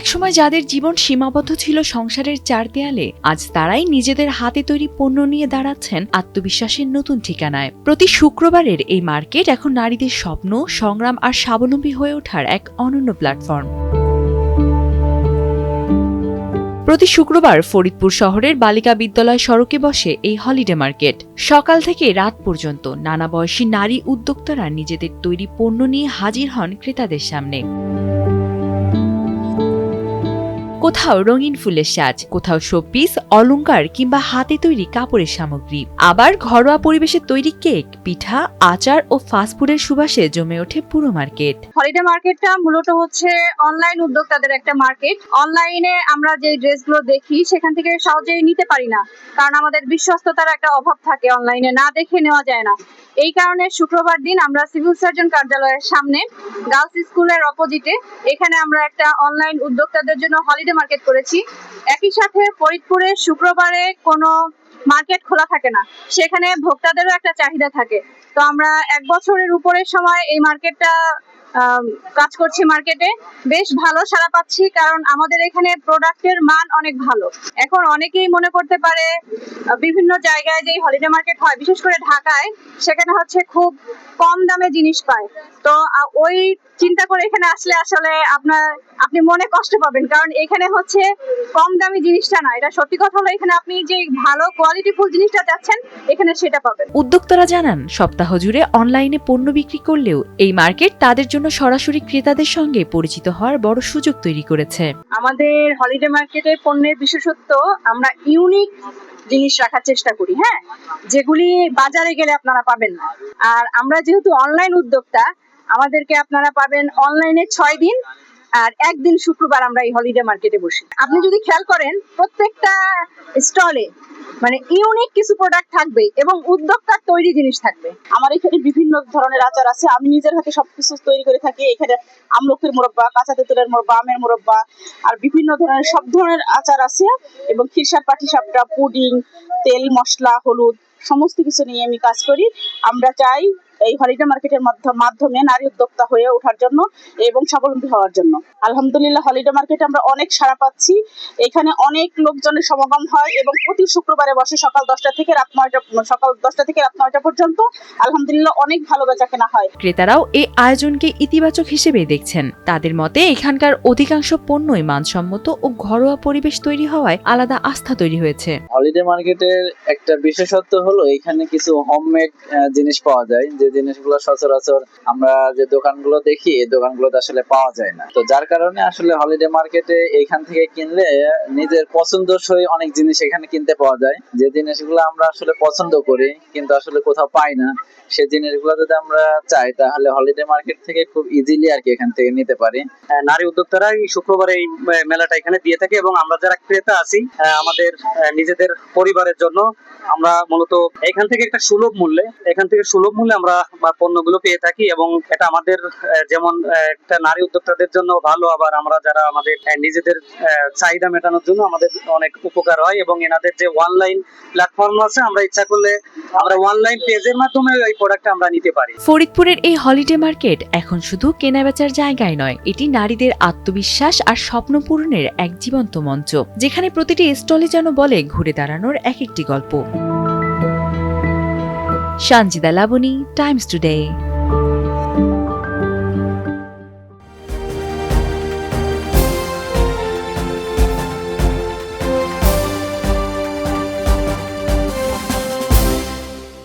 একসময় যাদের জীবন সীমাবদ্ধ ছিল সংসারের চার দেয়ালে, আজ তারাই নিজেদের হাতে তৈরি পণ্য নিয়ে দাঁড়াচ্ছেন আত্মবিশ্বাসের নতুন ঠিকানায়। প্রতি শুক্রবারের এই মার্কেট এখন নারীদের স্বপ্ন, সংগ্রাম আর স্বাবলম্বী হয়ে ওঠার এক অনন্য প্ল্যাটফর্ম। প্রতি শুক্রবার ফরিদপুর শহরের বালিকা বিদ্যালয় সড়কে বসে এই হলিডে মার্কেট। সকাল থেকে রাত পর্যন্ত নানা বয়সী নারী উদ্যোক্তারা নিজেদের তৈরি পণ্য নিয়ে হাজির হন ক্রেতাদের সামনে। কোথাও রঙিন ফুলের সাজ, কোথাও শোপিস, অলংকার কিংবা হাতে তৈরি কাপড়ের সামগ্রী, আবার ঘরোয়া পরিবেশে তৈরি কেক, পিঠা, আচার ও ফাস্টফুডের সুবাসে জমে ওঠে পুরো মার্কেট। হলিডে মার্কেটটা মূলত হচ্ছে অনলাইন উদ্যোক্তাদের একটা মার্কেট। অনলাইনে আমরা যে ড্রেসগুলো দেখি সেখান থেকে সহজেই নিতে পারি না, কারণ আমাদের বিশ্বস্ততার একটা অভাব থাকে, অনলাইনে না দেখে নেওয়া যায় না। এই কারণে শুক্রবার দিন আমরা সিভিল সার্জন কার্যালয়ের সামনে গার্লস স্কুলের অপোজিটে এখানে আমরা একটা অনলাইন উদ্যোক্তাদের জন্য হলিডে মার্কেট করেছি। একই সাথে ফরিদপুরে শুক্রবারে কোনো মার্কেট খোলা থাকে না, সেখানে ভোক্তাদেরও একটা চাহিদা থাকে। তো আমরা 1 বছরের উপরের সময় এই মার্কেটটা কাজ করছি। মার্কেটে বেশ ভালো সাড়া পাচ্ছি, কারণ আমাদের এখানে প্রোডাক্টের মান অনেক ভালো। এখন অনেকেই মনে করতে পারে বিভিন্ন জায়গায় যে হলিডে মার্কেট হয়, বিশেষ করে ঢাকায়, সেখানে হচ্ছে খুব কম দামে জিনিস পায়। তো ওই চিন্তা করে এখানে আসলে আসলে আপনি মনে কষ্ট পাবেন, কারণ এখানে হচ্ছে কম দামি জিনিসটা না, এটা সত্যি কথা হলো এখানে আপনি যে ভালো কোয়ালিটিফুল জিনিসটা চাচ্ছেন এখানে সেটা পাবেন। উদ্যোক্তারা জানান, সপ্তাহ জুড়ে অনলাইনে পণ্য বিক্রি করলেও এই মার্কেট তাদের জন্য সরাসরি ক্রেতাদের সঙ্গে পরিচিত হওয়ার বড় সুযোগ তৈরি করেছে। আমাদের হলিডে মার্কেটের পণ্যের বিশেষত্ব, আমরা ইউনিক জিনিস রাখার চেষ্টা করি, হ্যাঁ, যেগুলি বাজারে গেলে আপনারা পাবেন না। আর আমরা যেহেতু অনলাইন উদ্যোক্তা, আমাদেরকে আপনারা পাবেন অনলাইনে 6 দিন, আর একদিন শুক্রবার আমরা এই হলিডে মার্কেটে বসি। আপনি যদি খেয়াল করেন প্রত্যেকটা স্টলে মানে ইউনিক কিছু প্রোডাক্ট থাকবে এবং উদ্যোক্তার তৈরি জিনিস থাকবে। আমার এখানে বিভিন্ন ধরনের আচার আছে, আমি নিজের হাতে সবকিছু তৈরি করে থাকি। এখানে আমলকির মোরব্বা, কাঁচা তেঁতুলের মোরব্বা, আমের মোরব্বা, আর বিভিন্ন ধরনের সব ধরনের আচার আছে, এবং খিরসাপ, পাটিসাপটা, পুডিং, তেল, মশলা, হলুদ সমস্ত কিছু নিয়ে আমি কাজ করি। আমরা চাই এই হলিডে মার্কেটের মাধ্যমে নারী উদ্যোক্তা হয়ে ওঠার জন্য এবং স্বাবলম্বী হওয়ার জন্য। আলহামদুলিল্লাহ হলিডে মার্কেটে আমরা অনেক সাড়া পাচ্ছি। এখানে অনেক লোকজনের সমাগম হয় এবং প্রতি শুক্রবারে বসে সকাল 10টা থেকে রাত 9টা পর্যন্ত। আলহামদুলিল্লাহ অনেক ভালো বেচাকেনা হয়। ক্রেতারাও এই আয়োজনকে ইতিবাচক হিসেবে দেখছেন। তাদের মতে এখানকার অধিকাংশ পণ্যই মানসম্মত ও ঘরোয়া পরিবেশ তৈরি হওয়ায় আলাদা আস্থা তৈরি হয়েছে। হলিডে মার্কেটের একটা বিশেষত্ব হলো এখানে কিছু হোমমেড জিনিস পাওয়া যায়, যে জিনিসগুলো সচরাচর আমরা যে দোকানগুলো দেখি এই দোকানগুলোতে আসলে পাওয়া যায় না। তো যার কারণে আসলে হলিডে মার্কেটে এখান থেকে কিনলে নিজের পছন্দসই অনেক জিনিস এখানে কিনতে পাওয়া যায়, যে জিনিসগুলো আমরা আসলে পছন্দ করি কিন্তু আসলে কোথাও পাই না। সেই জিনিসগুলো যদি আমরা চাই তাহলে হলিডে মার্কেট থেকে খুব ইজিলি আর কি এখান থেকে নিতে পারি। নারী উদ্যোক্তারা এই শুক্রবারে এই মেলাটা এখানে দিয়ে থাকে, এবং আমরা যারা ক্রেতা আছি আমাদের নিজেদের পরিবারের জন্য আমরা মূলত এখান থেকে একটা সুলভ মূল্যে আমরা পণ্যগুলো পেয়ে থাকি, এবং এটা আমাদের যেমন একটা নারী উদ্যোক্তাদের জন্য ভালো, আবার আমরা যারা আমাদের নিজেদের চাহিদা মেটানোর জন্য আমাদের অনেক উপকার হয়। এবং এনাদের যে অনলাইন প্ল্যাটফর্ম আছে, আমরা ইচ্ছা করলে আমরা অনলাইন পেজের মাধ্যমে এই প্রোডাক্ট আমরা নিতে পারি। ফরিদপুরের এই হলিডে মার্কেট এখন শুধু কেনাবেচার জায়গায় নয়, এটি নারীদের আত্মবিশ্বাস আর স্বপ্ন পূরণের এক জীবন্ত মঞ্চ, যেখানে প্রতিটি স্টলে যেন বলে ঘুরে দাঁড়ানোর এক একটি গল্প। Sanjida Laboni, Times today.